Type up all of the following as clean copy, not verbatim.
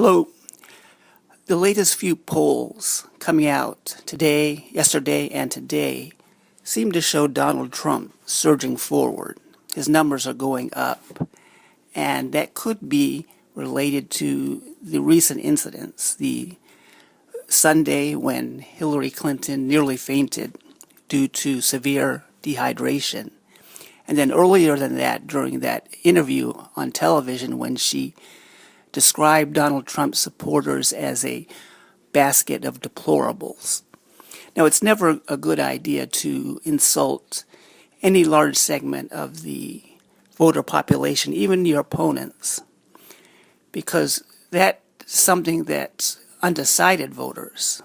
Hello. The latest few polls coming out today, yesterday, and today seem to show Donald Trump surging forward. His numbers are going up, and that could be related to the recent incidents. The Sunday when Hillary Clinton nearly fainted due to severe dehydration. And then earlier than that, during that interview on television when she described Donald Trump's supporters as a basket of deplorables. Now, it's never a good idea to insult any large segment of the voter population, even your opponents, because that's something that undecided voters,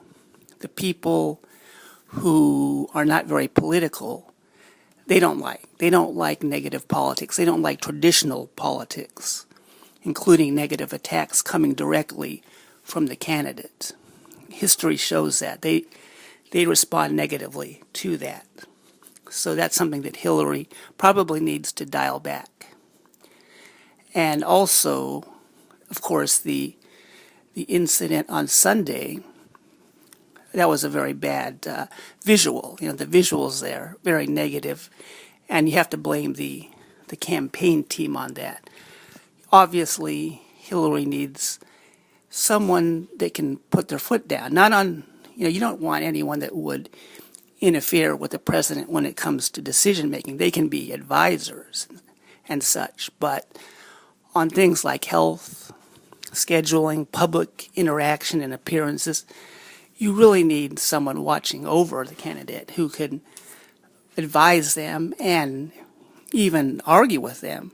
the people who are not very political, they don't like. They don't like negative politics. They don't like traditional politics, including negative attacks coming directly from the candidate. History shows that. They respond negatively to that. So that's something that Hillary probably needs to dial back. And also, of course, the incident on Sunday, that was a very bad visual. The visuals there, very negative. And you have to blame the campaign team on that. Obviously, Hillary needs someone that can put their foot down. Not on, you don't want anyone that would interfere with the president when it comes to decision making. They can be advisors and such, but on things like health, scheduling, public interaction and appearances, you really need someone watching over the candidate who can advise them and even argue with them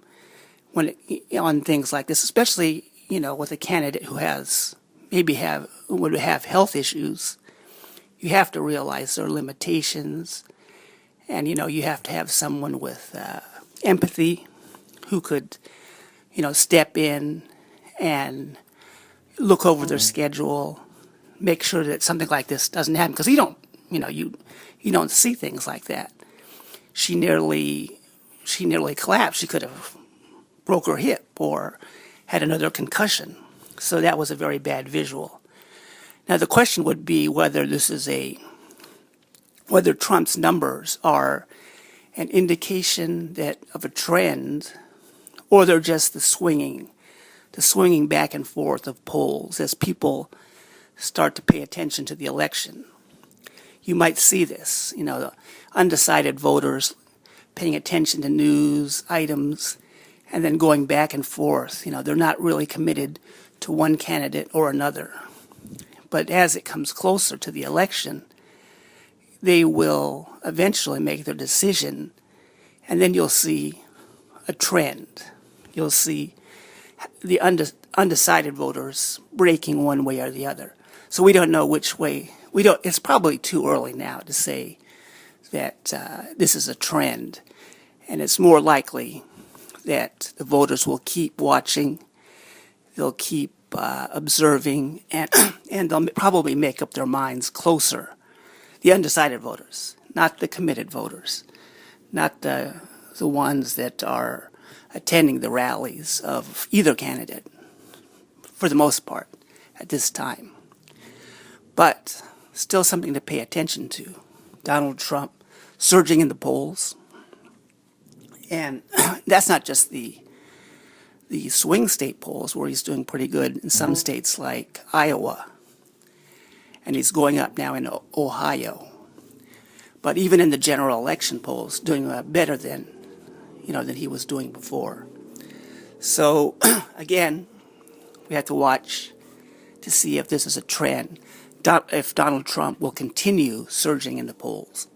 on things like this, especially, with a candidate who would have health issues. You have to realize their limitations, and, you have to have someone with empathy who could, step in and look over their schedule, make sure that something like this doesn't happen, because you don't see things like that. She nearly collapsed. She could have broke her hip or had another concussion. So that was a very bad visual. Now the question would be whether whether Trump's numbers are an indication of a trend, or they're just the swinging back and forth of polls as people start to pay attention to the election. You might see this, the undecided voters paying attention to news items and then going back and forth. They're not really committed to one candidate or another. But as it comes closer to the election, they will eventually make their decision, and then you'll see a trend. You'll see the undecided voters breaking one way or the other. So we don't know which way. It's probably too early now to say that this is a trend, and it's more likely that the voters will keep watching, they'll keep observing, and they'll probably make up their minds closer. The undecided voters, not the committed voters, not the ones that are attending the rallies of either candidate, for the most part, at this time. But still something to pay attention to. Donald Trump surging in the polls. And that's not just the swing state polls, where he's doing pretty good in some states like Iowa. And he's going up now in Ohio. But even in the general election polls, doing better than he was doing before. So, again, we have to watch to see if this is a trend, if Donald Trump will continue surging in the polls.